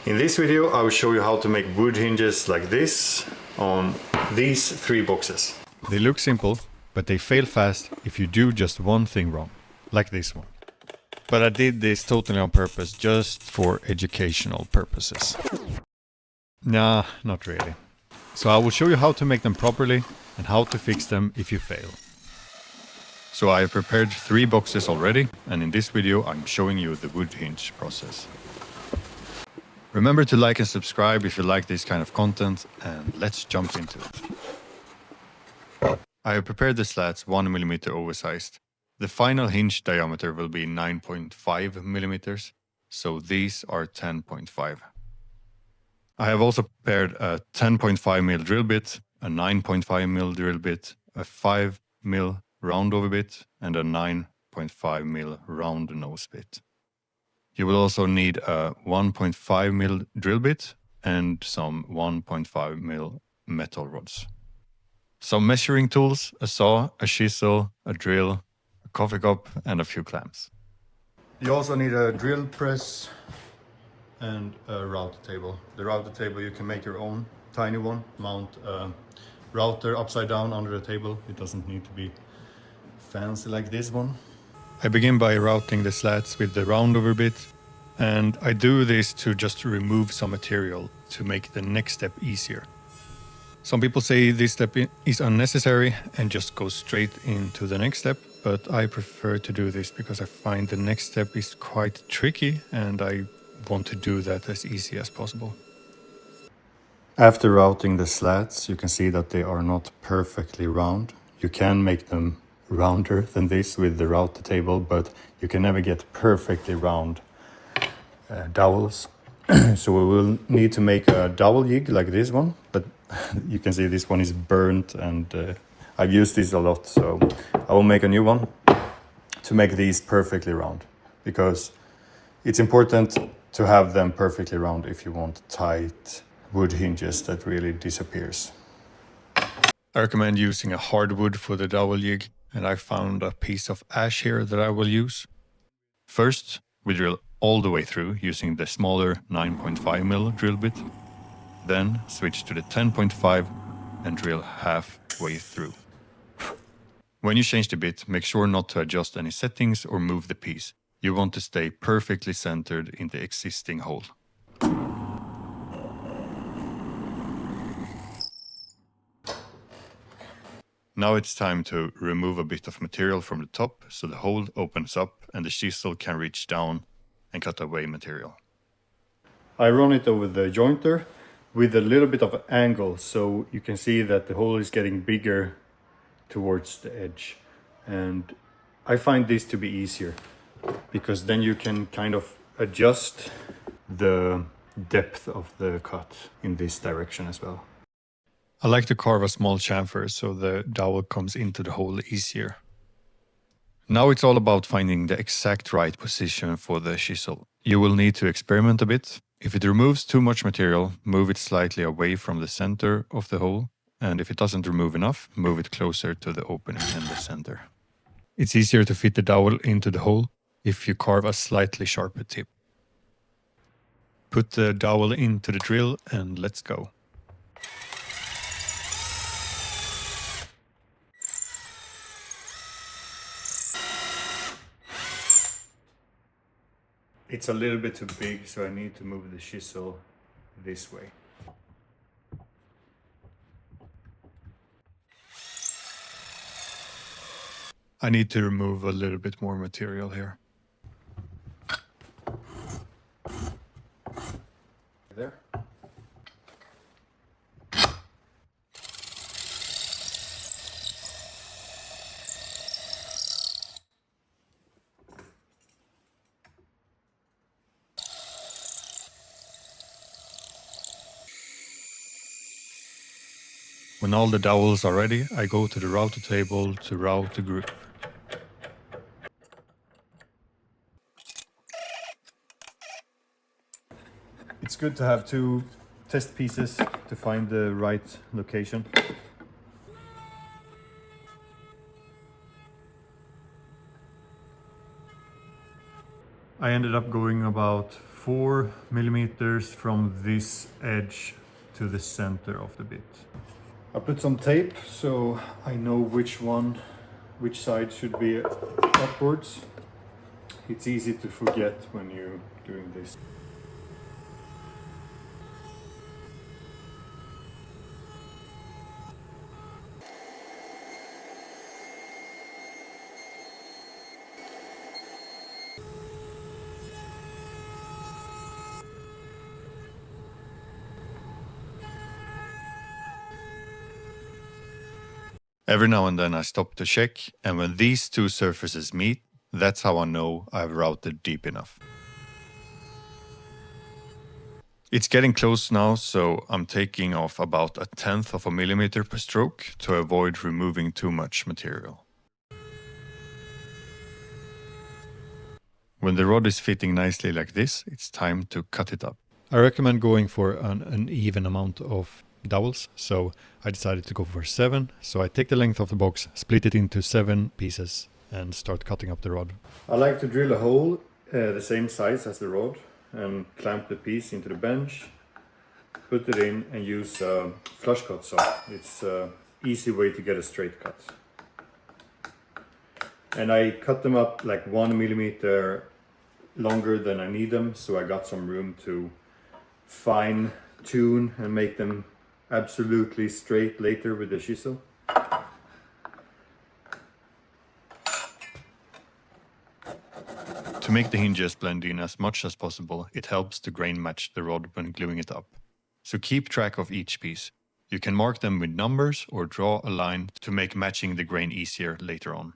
In this video I will show you how to make wood hinges like this on these 3 boxes. They look simple, but they fail fast if you do just one thing wrong, like this one. But I did this totally on purpose, just for educational purposes. Nah, not really. So I will show you how to make them properly and how to fix them if you fail. So I have prepared 3 boxes already, and in this video I'm showing you the wood hinge process. Remember to like and subscribe if you like this kind of content, and let's jump into it. I have prepared the slats 1mm oversized. The final hinge diameter will be 9.5mm, so these are 10.5. I have also prepared a 10.5mm drill bit, a 9.5mm drill bit, a 5mm round over bit, and a 9.5mm round nose bit. You will also need a 1.5mm drill bit and some 1.5mm metal rods. Some measuring tools, a saw, a chisel, a drill, a coffee cup, and a few clamps. You also need a drill press and a router table. The router table you can make your own tiny one. Mount a router upside down under the table. It doesn't need to be fancy like this one. I begin by routing the slats with the roundover bit, and I do this to just remove some material to make the next step easier. Some people say this step is unnecessary and just go straight into the next step, but I prefer to do this because I find the next step is quite tricky and I want to do that as easy as possible. After routing the slats, you can see that they are not perfectly round. You can make them rounder than this with the router table, but you can never get perfectly round dowels. So we will need to make a dowel jig like this one, but you can see this one is burnt, and I've used this a lot, so I will make a new one to make these perfectly round, because it's important to have them perfectly round if you want tight wood hinges that really disappears. I recommend using a hardwood for the dowel jig, and I found a piece of ash here that I will use. First, we drill all the way through using the smaller 9.5mm drill bit. Then switch to the 10.5 and drill halfway through. When you change the bit, make sure not to adjust any settings or move the piece. You want to stay perfectly centered in the existing hole. Now it's time to remove a bit of material from the top so the hole opens up and the chisel can reach down and cut away material. I run it over the jointer with a little bit of an angle, so you can see that the hole is getting bigger towards the edge. And I find this to be easier because then you can kind of adjust the depth of the cut in this direction as well. I like to carve a small chamfer so the dowel comes into the hole easier. Now it's all about finding the exact right position for the chisel. You will need to experiment a bit. If it removes too much material, move it slightly away from the center of the hole, and if it doesn't remove enough, move it closer to the opening in the center. It's easier to fit the dowel into the hole if you carve a slightly sharper tip. Put the dowel into the drill and let's go. It's a little bit too big, so I need to move the chisel this way. I need to remove a little bit more material here. There. When all the dowels are ready, I go to the router table to route the group. It's good to have 2 test pieces to find the right location. I ended up going about 4 millimeters from this edge to the center of the bit. I put some tape so I know which side should be upwards. It's easy to forget when you're doing this. Every now and then I stop to check, and when these two surfaces meet, that's how I know I've routed deep enough. It's getting close now, so I'm taking off about 1/10 of a millimeter per stroke to avoid removing too much material. When the rod is fitting nicely like this, it's time to cut it up. I recommend going for an even amount of dowels, so I decided to go for 7. So I take the length of the box, split it into 7 pieces, and start cutting up the rod. I like to drill a hole the same size as the rod and clamp the piece into the bench, put it in and use a flush cut saw. It's an easy way to get a straight cut. And I cut them up like 1 millimeter longer than I need them, so I got some room to fine tune and make them absolutely straight later with the chisel. To make the hinges blend in as much as possible, it helps to grain match the rod when gluing it up. So keep track of each piece. You can mark them with numbers or draw a line to make matching the grain easier later on.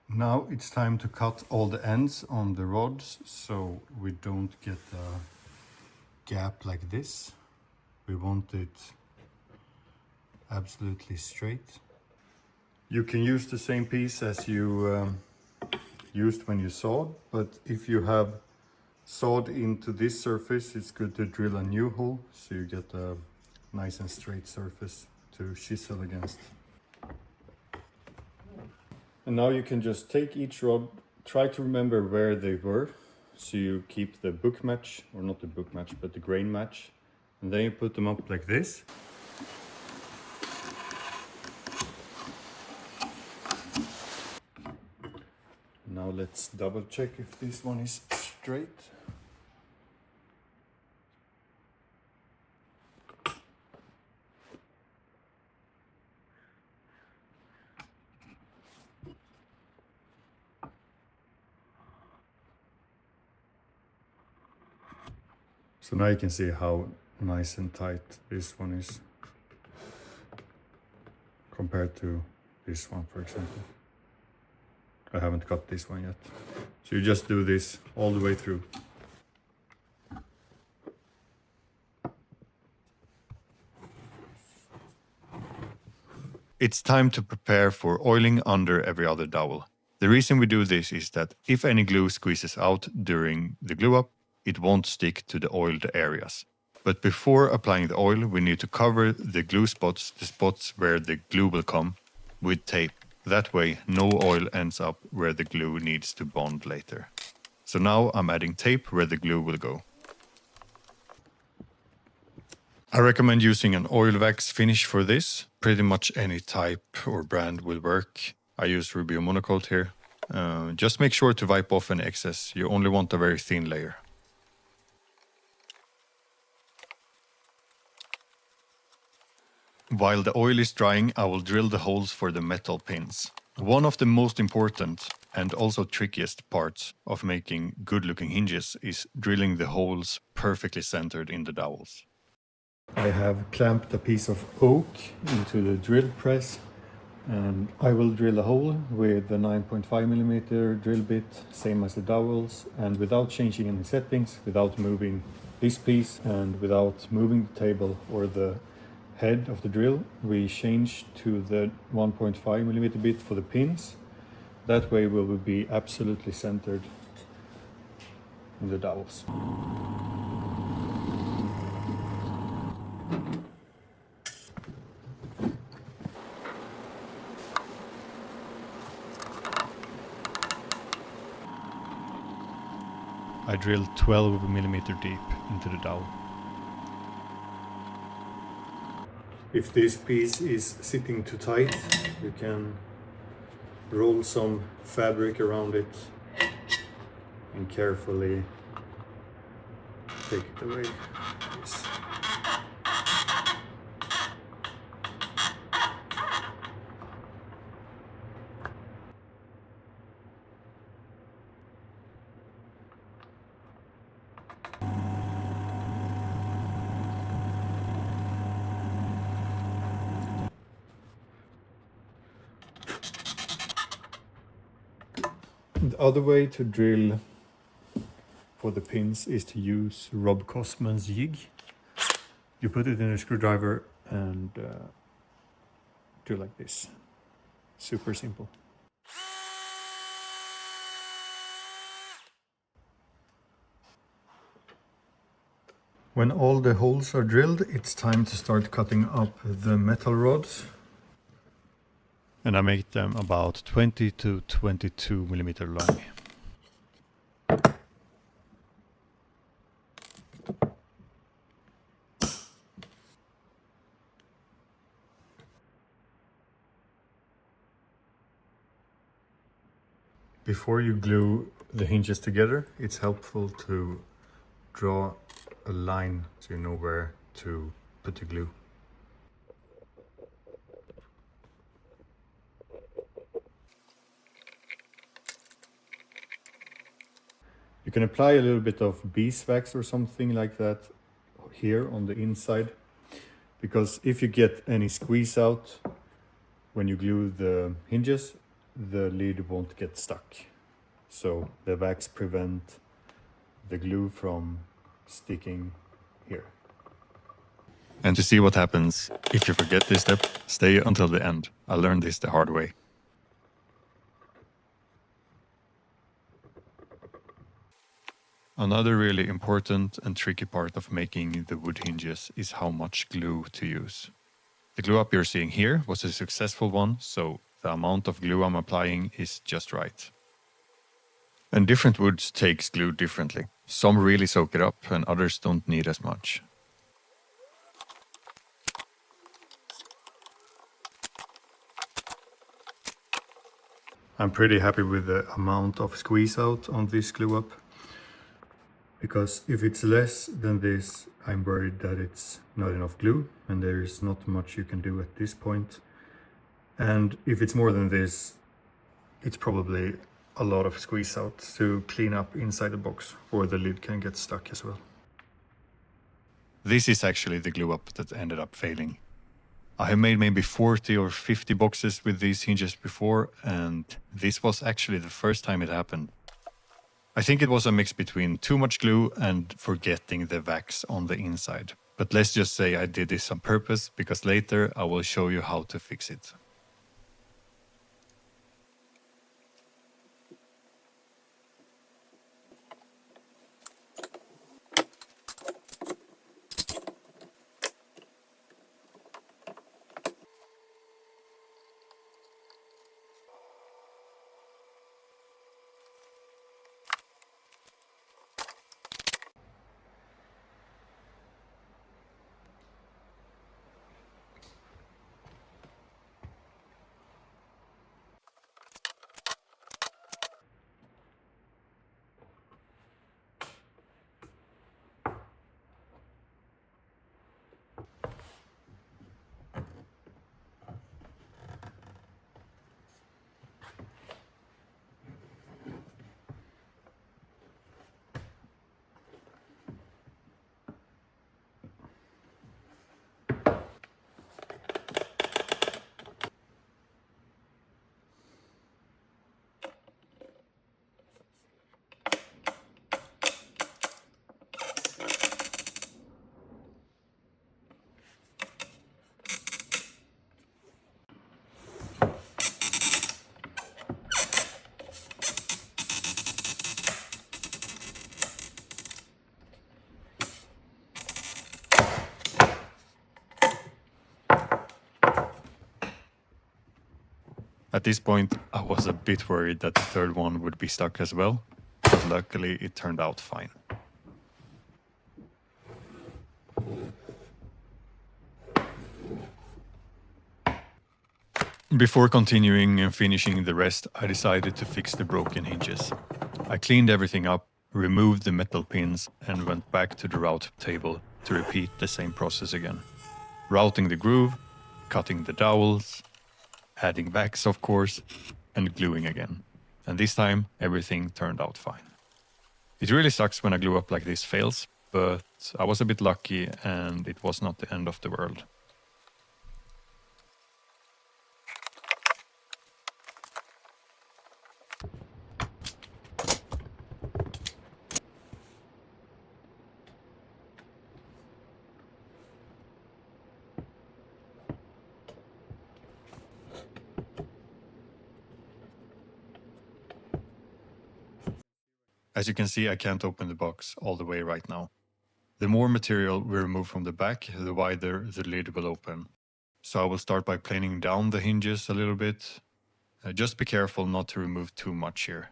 Now it's time to cut all the ends on the rods so we don't get a gap like this. We want it absolutely straight. You can use the same piece as you used when you sawed, but if you have sawed into this surface, it's good to drill a new hole so you get a nice and straight surface to chisel against. And now you can just take each rod, try to remember where they were, so you keep the book match, or not the book match, but the grain match, and then you put them up like this. Now let's double check if this one is straight. So now you can see how nice and tight this one is compared to this one, for example. I haven't cut this one yet. So you just do this all the way through. It's time to prepare for oiling under every other dowel. The reason we do this is that if any glue squeezes out during the glue up, it won't stick to the oiled areas. But before applying the oil, we need to cover the glue spots, the spots where the glue will come, with tape. That way, no oil ends up where the glue needs to bond later. So now I'm adding tape where the glue will go. I recommend using an oil wax finish for this. Pretty much any type or brand will work. I use Rubio Monocoat here. Just make sure to wipe off any excess. You only want a very thin layer. While the oil is drying, I will drill the holes for the metal pins. One of the most important and also trickiest parts of making good-looking hinges is drilling the holes perfectly centered in the dowels. I have clamped a piece of oak into the drill press, and I will drill a hole with the 9.5mm drill bit, same as the dowels, and without changing any settings, without moving this piece, and without moving the table or the head of the drill, we change to the 1.5mm bit for the pins. That way we will be absolutely centered in the dowels. I drilled 12mm deep into the dowel. If this piece is sitting too tight, you can roll some fabric around it and carefully take it away. Yes. The other way to drill for the pins is to use Rob Cosman's jig. You put it in a screwdriver and do like this. Super simple. When all the holes are drilled, it's time to start cutting up the metal rods. And I make them about 20 to 22mm long. Before you glue the hinges together, it's helpful to draw a line so you know where to put the glue. You can apply a little bit of beeswax or something like that here on the inside, because if you get any squeeze out when you glue the hinges, the lid won't get stuck. So the wax prevent the glue from sticking here. And to see what happens if you forget this step, stay until the end. I learned this the hard way. Another really important and tricky part of making the wood hinges is how much glue to use. The glue up you're seeing here was a successful one, so the amount of glue I'm applying is just right. And different woods takes glue differently. Some really soak it up and others don't need as much. I'm pretty happy with the amount of squeeze out on this glue up, because if it's less than this, I'm worried that it's not enough glue and there is not much you can do at this point. And if it's more than this, it's probably a lot of squeeze out to clean up inside the box, or the lid can get stuck as well. This is actually the glue up that ended up failing. I have made maybe 40 or 50 boxes with these hinges before, and this was actually the first time it happened. I think it was a mix between too much glue and forgetting the wax on the inside. But let's just say I did this on purpose, because later I will show you how to fix it. At this point, I was a bit worried that the third one would be stuck as well, but luckily it turned out fine. Before continuing and finishing the rest, I decided to fix the broken hinges. I cleaned everything up, removed the metal pins, and went back to the route table to repeat the same process again. Routing the groove, cutting the dowels, adding backs of course, and gluing again. And this time everything turned out fine. It really sucks when a glue up like this fails, but I was a bit lucky and it was not the end of the world. As you can see, I can't open the box all the way right now. The more material we remove from the back, the wider the lid will open. So I will start by planing down the hinges a little bit. Just be careful not to remove too much here.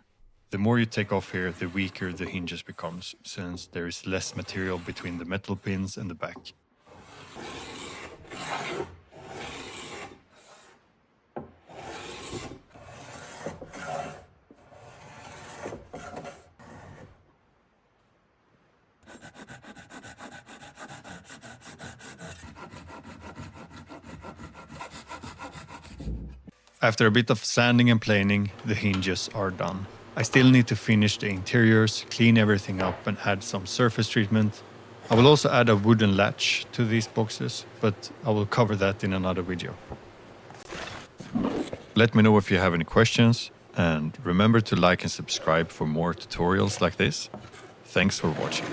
The more you take off here, the weaker the hinges becomes, since there is less material between the metal pins and the back. After a bit of sanding and planing, the hinges are done. I still need to finish the interiors, clean everything up and add some surface treatment. I will also add a wooden latch to these boxes, but I will cover that in another video. Let me know if you have any questions, and remember to like and subscribe for more tutorials like this. Thanks for watching.